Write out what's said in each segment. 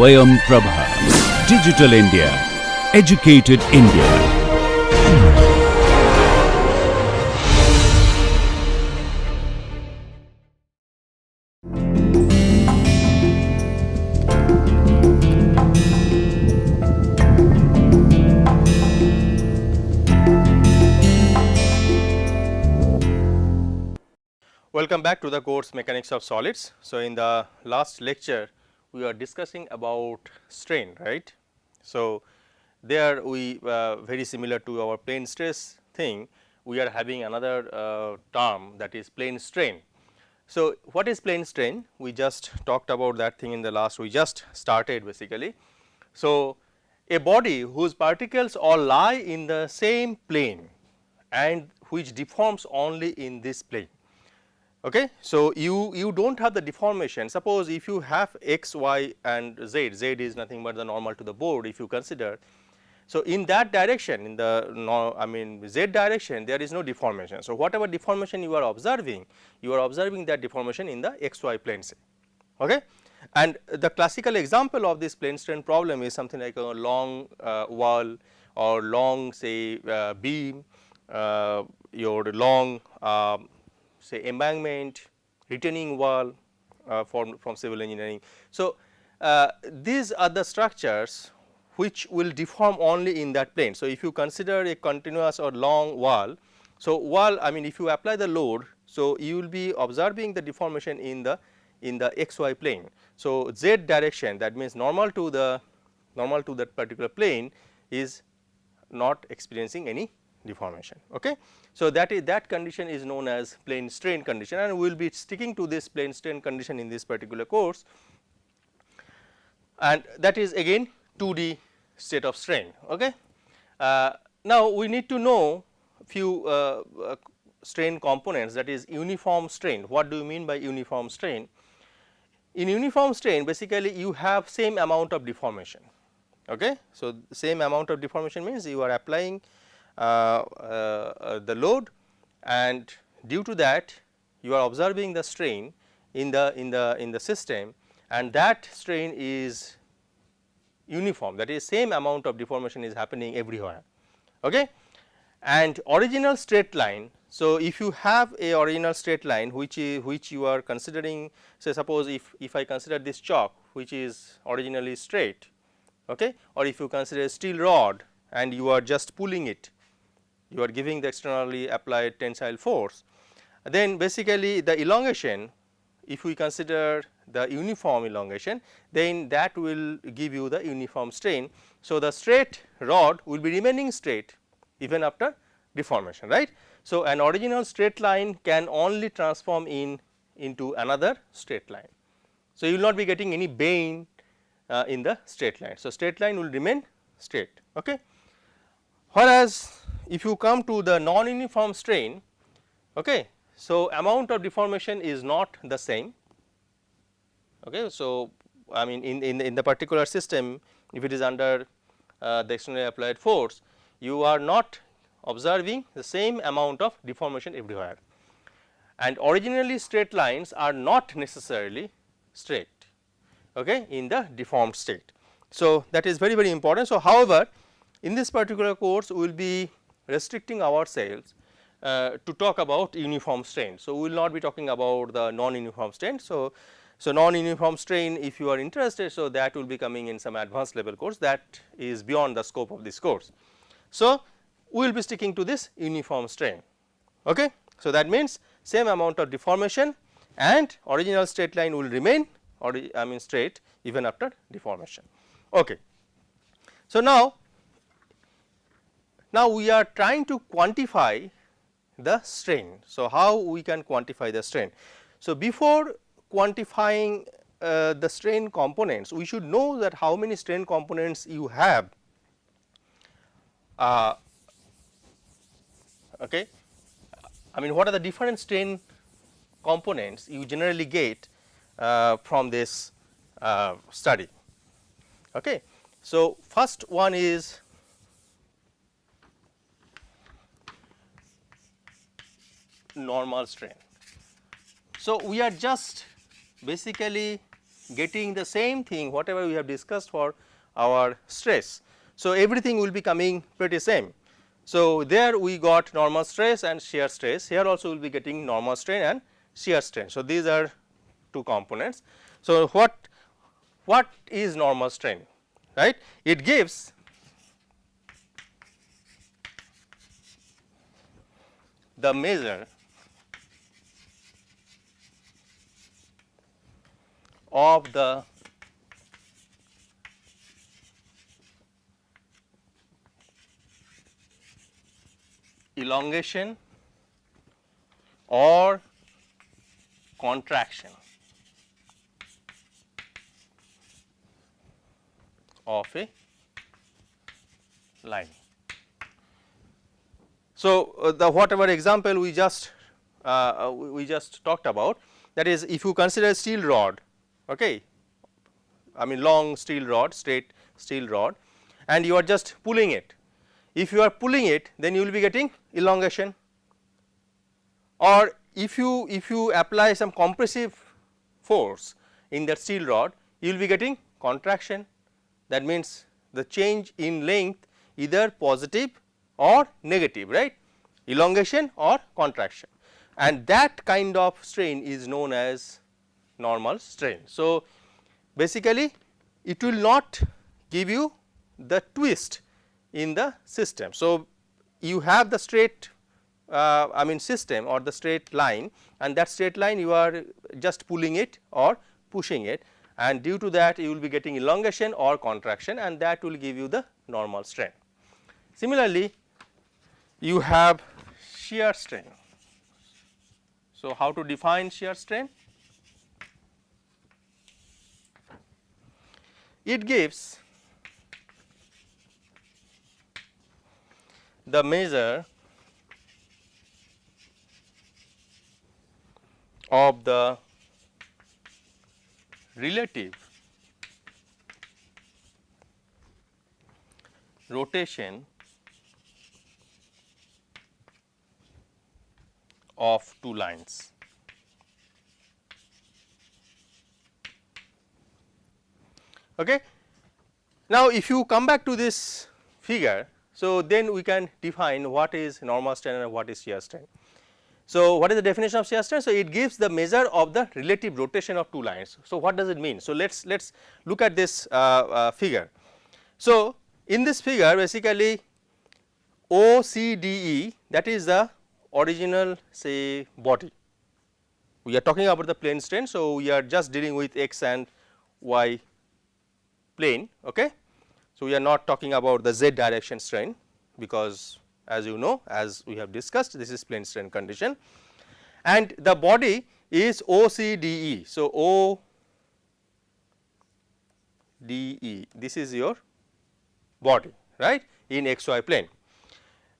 Swayam Prabha. Digital India. Educated India. Welcome back to the course Mechanics of Solids. So, in the last lecture we are discussing about strain, right. So, there we very similar to our plane stress thing, we are having another term, that is plane strain. So, what is plane strain? We just talked about that thing in the last, we just started basically. So, a body whose particles all lie in the same plane and which deforms only in this plane. Okay. So, you do not have the deformation. Suppose if you have x, y and z, z is nothing but the normal to the board if you consider. So, in that direction, in the z direction, there is no deformation. So, whatever deformation you are observing that deformation in the x y plane say. Okay. And the classical example of this plane strain problem is something like a long wall or long say beam, your long say embankment, retaining wall from civil engineering. So, these are the structures which will deform only in that plane. So, if you consider a continuous or long wall, so wall if you apply the load, so you will be observing the deformation in the xy plane. So, z direction, that means normal to that particular plane is not experiencing any deformation. Okay. So, that condition is known as plane strain condition, and we will be sticking to this plane strain condition in this particular course, and that is again 2D state of strain. Okay. Now, we need to know few strain components, that is uniform strain. What do you mean by uniform strain? In uniform strain, basically you have same amount of deformation. Okay. So, same amount of deformation means you are applying the load, and due to that you are observing the strain in the system, and that strain is uniform, that is same amount of deformation is happening everywhere. Okay. And original straight line. So, if you have a original straight line which you are considering, say suppose if I consider this chalk which is originally straight, okay, or if you consider a steel rod and you are just pulling it, you are giving the externally applied tensile force, then basically the elongation, if we consider the uniform elongation, then that will give you the uniform strain. So, the straight rod will be remaining straight even after deformation, right. So, an original straight line can only transform into another straight line. So, you will not be getting any bend in the straight line. So, straight line will remain straight. Okay. Whereas, if you come to the non-uniform strain, okay, so amount of deformation is not the same. Okay. So, in the particular system, if it is under the externally applied force, you are not observing the same amount of deformation everywhere, and originally straight lines are not necessarily straight, okay, in the deformed state. So, that is very important. So, however, in this particular course we will be restricting ourselves to talk about uniform strain. So, we will not be talking about the non-uniform strain. So, non-uniform strain, if you are interested, so that will be coming in some advanced level course, that is beyond the scope of this course. So, we will be sticking to this uniform strain. Okay. So, that means same amount of deformation and original straight line will remain straight even after deformation. Okay. So, now we are trying to quantify the strain. So, how we can quantify the strain? So, before quantifying the strain components, we should know that how many strain components you have. Okay. What are the different strain components you generally get from this study. Okay. So, first one is normal strain. So, we are just basically getting the same thing whatever we have discussed for our stress. So, everything will be coming pretty same. So, there we got normal stress and shear stress, here also we will be getting normal strain and shear strain. So, these are two components. So, what is normal strain, right? It gives the measure of the elongation or contraction of a line. So, the whatever example we just talked about, that is, if you consider a steel rod, okay, I mean long steel rod, straight steel rod, and you are just pulling it. If you are pulling it, then you will be getting elongation, or if you apply some compressive force in that steel rod, you will be getting contraction. That means, the change in length either positive or negative, right, elongation or contraction, and that kind of strain is known as normal strain. So, basically it will not give you the twist in the system. So, you have the straight I mean system or the straight line, and that straight line you are just pulling it or pushing it, and due to that you will be getting elongation or contraction, and that will give you the normal strain. Similarly, you have shear strain. So, how to define shear strain? It gives the measure of the relative rotation of two lines. Okay. Now, if you come back to this figure, so then we can define what is normal strain and what is shear strain. So, what is the definition of shear strain? So, it gives the measure of the relative rotation of two lines. So, what does it mean? So, let us look at this figure. So, in this figure basically OCDE, that is the original say body. We are talking about the plane strain. So, we are just dealing with x and y plane. Okay. So, we are not talking about the z direction strain, because as you know, as we have discussed, this is plane strain condition, and the body is OCDE. So, ODE, this is your body, right, in xy plane.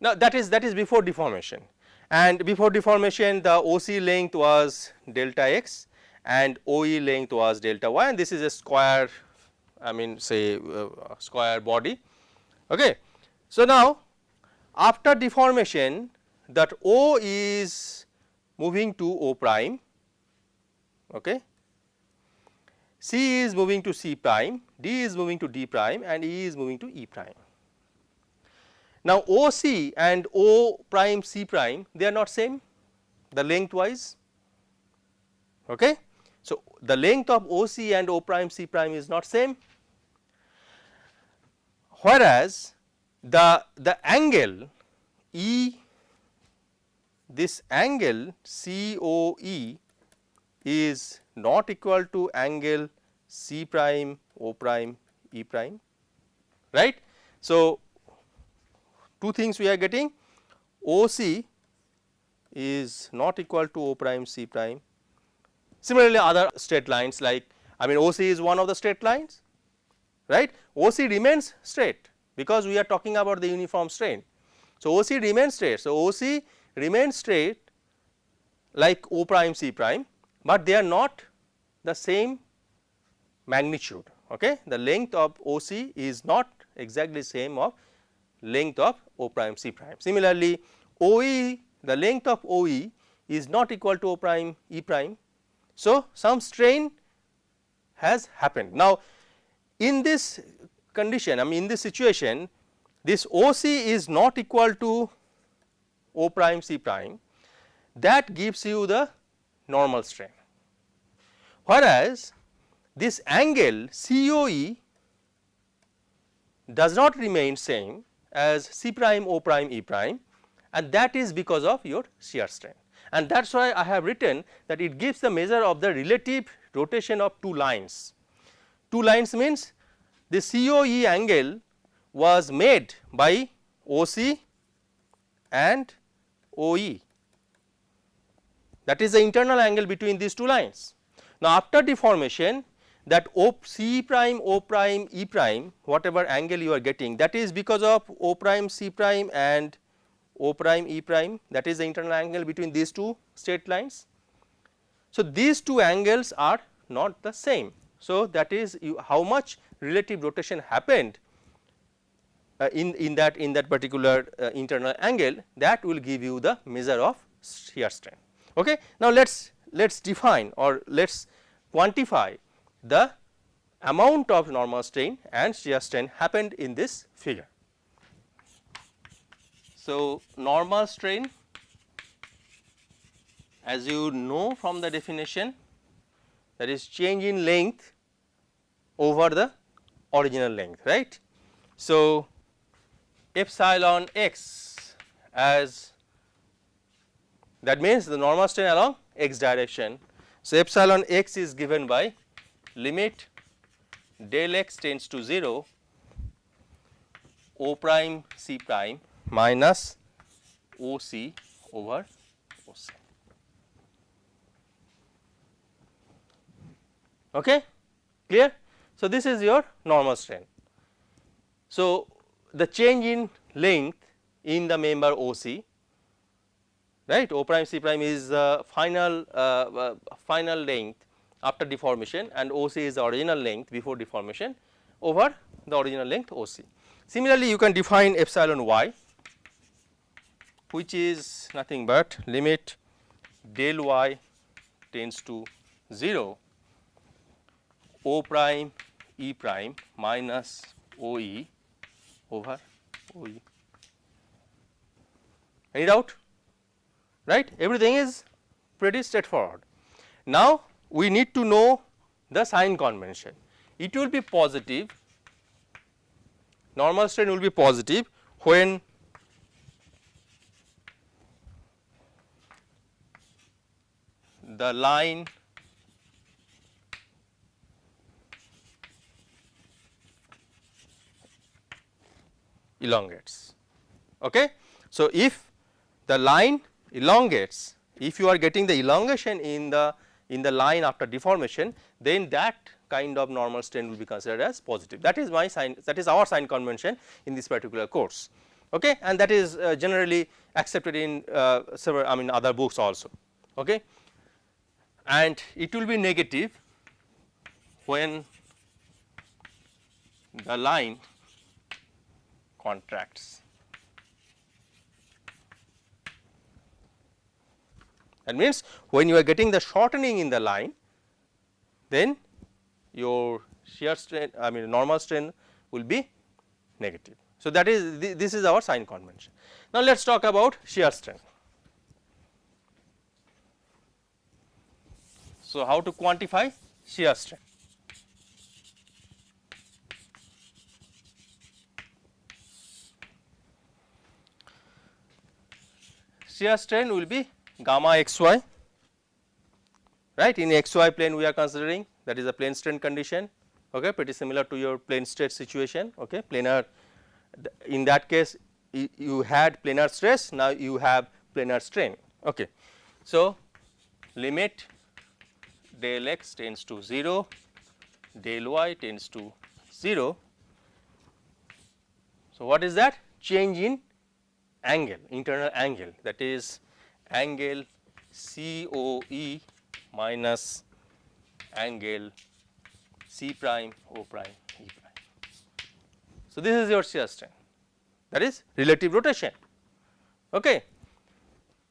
Now, that is before deformation, and before deformation the OC length was delta x and OE length was delta y, and this is a square, I mean say square body. Okay. So, now after deformation that O is moving to O prime, okay, C is moving to C prime, D is moving to D prime, and E is moving to E prime. Now, OC and O prime C prime, they are not same the length wise. Okay. So, the length of OC and O prime C prime is not same, whereas the angle E, this angle COE is not equal to angle C prime O prime E prime, right. So, two things we are getting, OC is not equal to O prime C prime. Similarly, other straight lines like, I mean OC is one of the straight lines, right. OC remains straight because we are talking about the uniform strain. So, OC remains straight. So, OC remains straight like O prime C prime, but they are not the same magnitude. Okay. The length of OC is not exactly same of length of O prime C prime. Similarly, OE, the length of OE is not equal to O prime E prime. So, some strain has happened. Now, in this condition, I mean in this situation, this OC is not equal to O prime C prime, that gives you the normal strain, whereas this angle COE does not remain same as C prime O prime E prime, and that is because of your shear strain, and that is why I have written that it gives the measure of the relative rotation of two lines. Two lines means the COE angle was made by OC and OE, that is the internal angle between these two lines. Now, after deformation, that C prime O prime E prime, whatever angle you are getting, that is because of O prime C prime and O prime E prime, that is the internal angle between these two straight lines. So, these two angles are not the same. So, that is how much relative rotation happened in that particular internal angle, that will give you the measure of shear strain. Okay. Now, let us define or let us quantify the amount of normal strain and shear strain happened in this figure. So, normal strain, as you know from the definition, that is change in length over the original length, right. So, epsilon x, as that means the normal strain along x direction. So, epsilon x is given by limit del x tends to 0 O prime C prime minus OC over OC. Okay, clear? So, this is your normal strain. So, the change in length in the member OC, right, O prime C prime is final length after deformation, and OC is the original length before deformation over the original length OC. Similarly, you can define epsilon y, which is nothing but limit del y tends to 0 O prime E prime minus OE over OE. Any doubt? Right? Everything is pretty straightforward. Now, we need to know the sign convention. It will be positive, normal strain will be positive when the line elongates. Okay. So, if the line elongates, if you are getting the elongation in the line after deformation, then that kind of normal strain will be considered as positive. That is my sign, that is our sign convention in this particular course. Okay. And that is generally accepted in several, I mean other books also. Okay. And it will be negative when the line contracts. That means, when you are getting the shortening in the line, then your shear strain, I mean normal strain will be negative. So, that is this is our sign convention. Now, let us talk about shear strain. So, how to quantify shear strain? Shear strain will be gamma xy, right. In xy plane we are considering, that is a plane strain condition, okay, pretty similar to your plane stress situation. Okay. Planar, in that case you had planar stress, now you have planar strain. Okay. So, limit del x tends to 0, del y tends to 0. So, what is that? Change in angle, internal angle, that is angle COE minus angle C prime O prime E prime. So, this is your shear strain, that is relative rotation. Okay.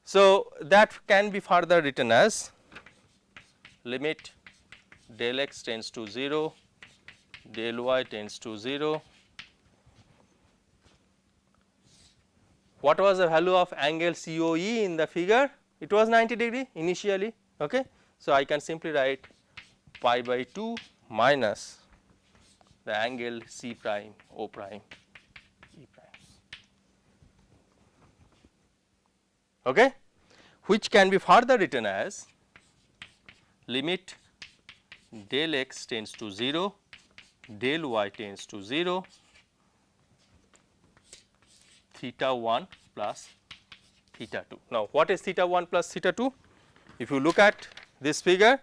So, that can be further written as limit del x tends to 0, del y tends to 0. What was the value of angle COE in the figure? It was 90 degree initially. Okay. So, I can simply write pi by 2 minus the angle C prime O prime E prime. Okay. Which can be further written as limit del x tends to 0, del y tends to 0, theta 1 plus theta 2. Now, what is theta 1 plus theta 2? If you look at this figure,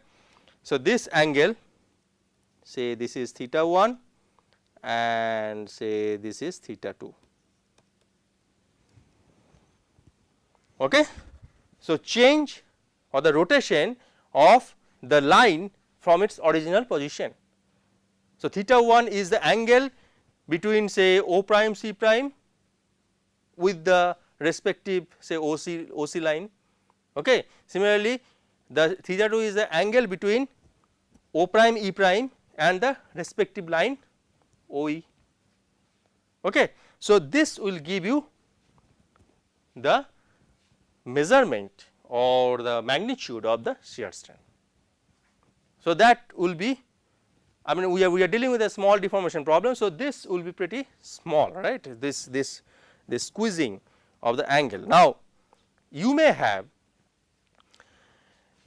so this angle, say this is theta 1 and say this is theta 2. Okay. So, change or the rotation of the line from its original position. So, theta 1 is the angle between say O prime C prime with the respective say OC line. Okay. Similarly, the theta 2 is the angle between O prime E prime and the respective line OE. Okay. So, this will give you the measurement or the magnitude of the shear strain. So, that will be, I mean we are dealing with a small deformation problem. So, this will be pretty small, right, this squeezing of the angle. Now, you may have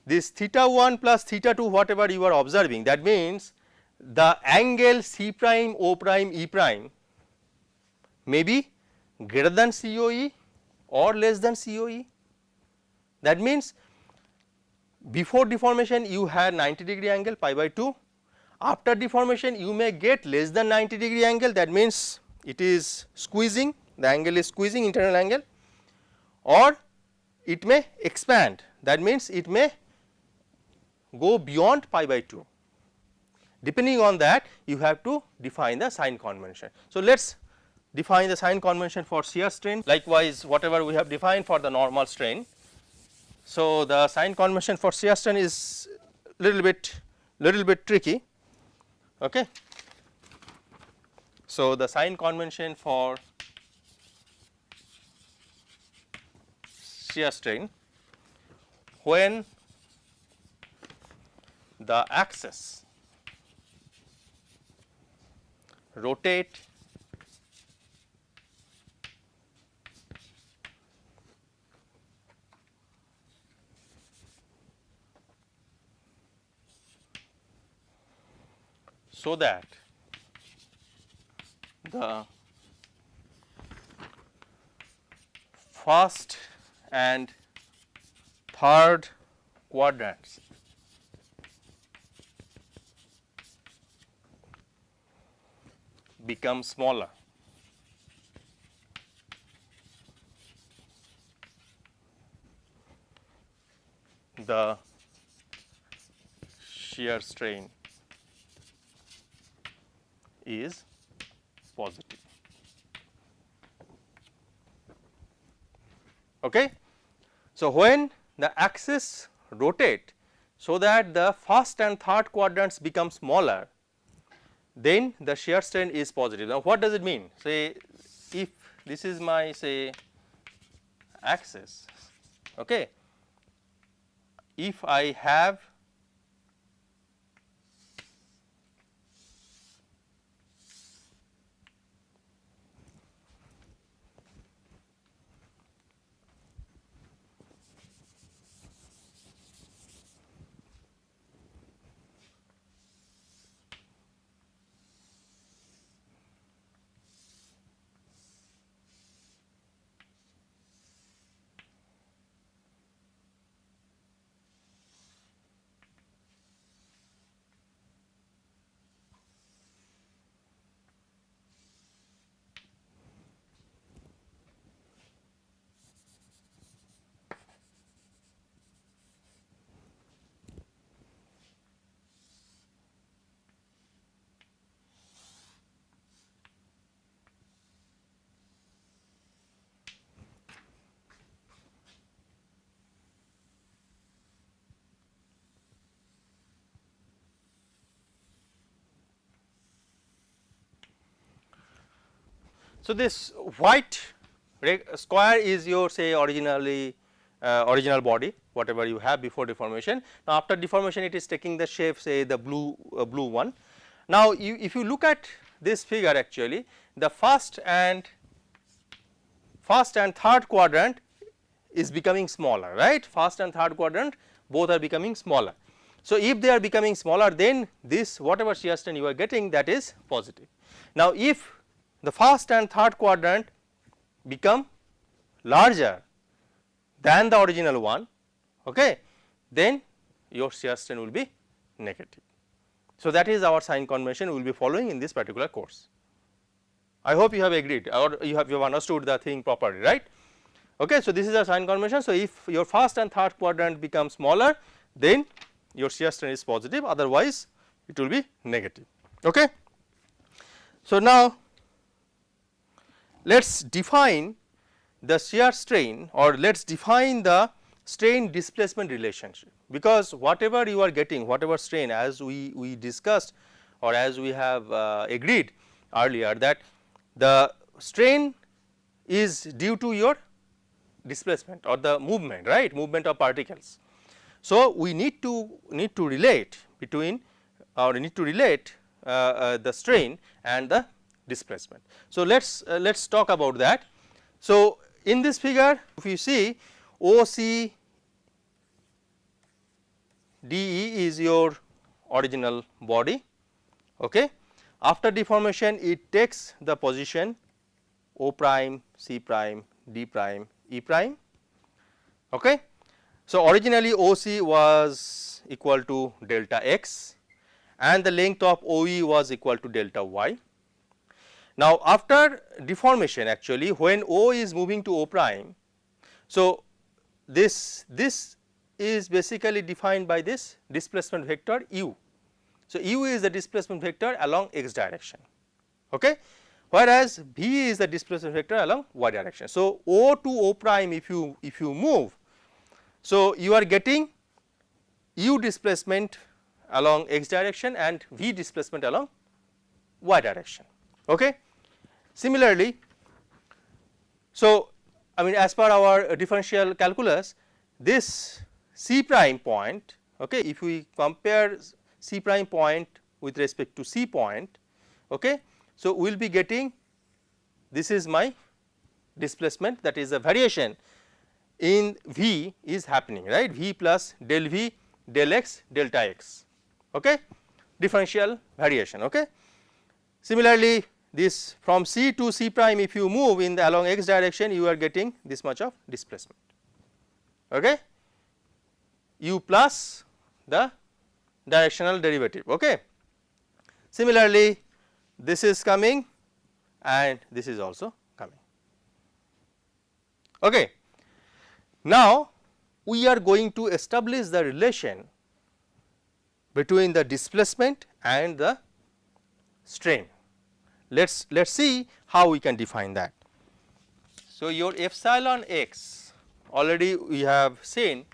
this theta 1 plus theta 2 whatever you are observing, that means the angle C prime O prime E prime may be greater than COE or less than COE. That means before deformation you had 90 degree angle pi by 2, after deformation you may get less than 90 degree angle, that means it is squeezing, the angle is squeezing, internal angle, or it may expand, that means it may go beyond pi by 2. Depending on that you have to define the sign convention. So, let us define the sign convention for shear strain, likewise whatever we have defined for the normal strain. So, the sign convention for shear strain is little bit tricky. Okay. So, the sign convention for shear strain, when the axis rotate so that the first and third quadrants become smaller. The shear strain is positive. Okay. So, when the axis rotate so that the first and third quadrants become smaller, then the shear strain is positive. Now, what does it mean? Say if this is my say axis, okay, if I have So, this white square is your say original body whatever you have before deformation. Now, after deformation it is taking the shape say the blue one. Now, if you look at this figure actually the first and third quadrant is becoming smaller, right. First and third quadrant both are becoming smaller. So, if they are becoming smaller then this whatever shear strain you are getting that is positive. Now, if the first and third quadrant become larger than the original one, okay, then your shear strain will be negative. So, that is our sign convention we will be following in this particular course. I hope you have agreed or you have understood the thing properly, right. Okay, so, this is a sign convention. So, if your first and third quadrant become smaller then your shear strain is positive, otherwise it will be negative. Okay. So, now let us define the shear strain or let us define the strain displacement relationship, because whatever you are getting whatever strain as we discussed or as we have agreed earlier that the strain is due to your displacement or the movement, right, movement of particles. So, we need to relate between or need to relate the strain and the displacement. So, let us talk about that. So, in this figure if you see OC DE is your original body, okay. After deformation it takes the position O prime, C prime, D prime, E prime, okay. So, originally OC was equal to delta x and the length of OE was equal to delta y. Now, after deformation actually when O is moving to O prime, so this is basically defined by this displacement vector u. So, u is the displacement vector along x direction, okay, whereas v is the displacement vector along y direction. So, O to O prime if you move, so you are getting u displacement along x direction and v displacement along y direction, okay. Similarly, so I mean as per our differential calculus this C prime point, okay, if we compare C prime point with respect to C point, okay, so we will be getting this is my displacement, that is the variation in V is happening, right, V plus del V del x delta x, okay, differential variation, okay. Similarly, this from C to C prime if you move in the along x direction you are getting this much of displacement, okay, u plus the directional derivative, okay. Similarly, this is coming and this is also coming, okay. Now, we are going to establish the relation between the displacement and the strain. Let's see how we can define that. So, your epsilon x already we have seen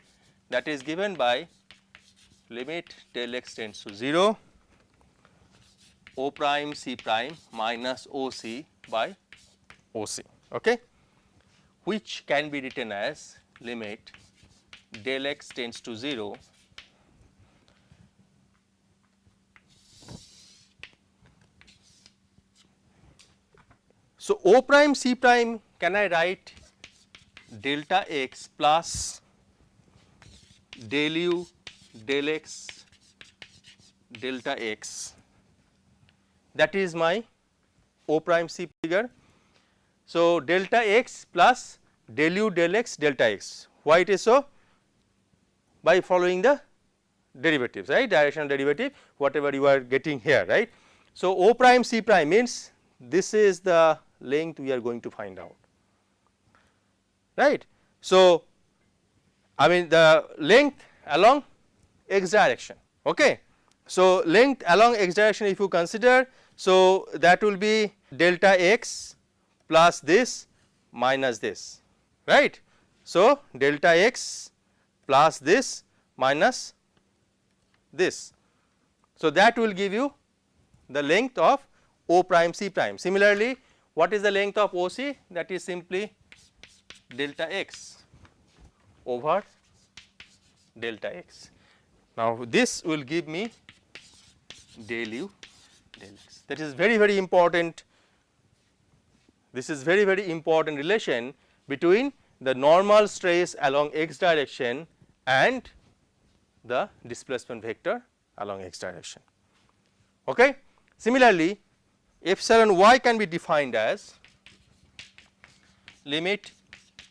that is given by limit del x tends to 0 O prime C prime minus OC by OC, okay, which can be written as limit del x tends to 0 So, O prime C prime can I write delta x plus del u del x delta x, that is my O prime C figure. So, delta x plus del u del x delta x, why it is so? By following the derivatives, right, directional derivative whatever you are getting here, right. So, O prime C prime means this is the length we are going to find out, right. So, I mean the length along x direction, okay. So, length along x direction if you consider, so that will be delta x plus this minus this, right. So, delta x plus this minus this, so that will give you the length of O prime C prime. Similarly, What is the length of OC? That is simply delta x over delta x. Now, this will give me del u del x. That is very important. This is very important relation between the normal stress along x direction and the displacement vector along x direction. Okay. Similarly, epsilon y can be defined as limit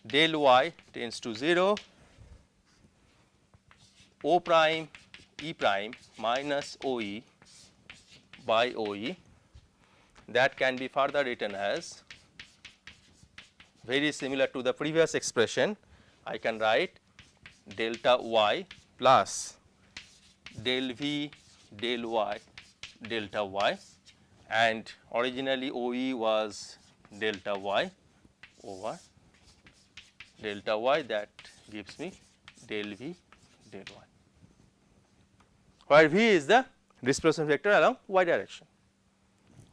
del y tends to 0 O prime E prime minus OE by OE, that can be further written as, very similar to the previous expression, I can write delta y plus del v del y delta y, and originally OE was delta y over delta y, that gives me del v del y, where v is the displacement vector along y direction.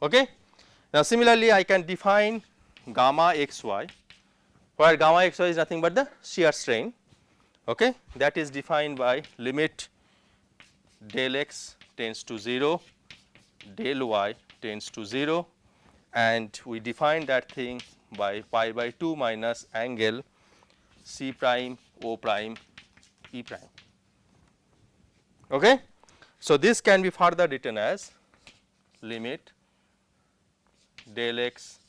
Okay. Now, similarly, I can define gamma xy, where gamma xy is nothing but the shear strain. Okay. That is defined by limit del x tends to 0, del y tends to 0, and we define that thing by pi by 2 minus angle C prime O prime E prime. Okay. So, this can be further written as limit del x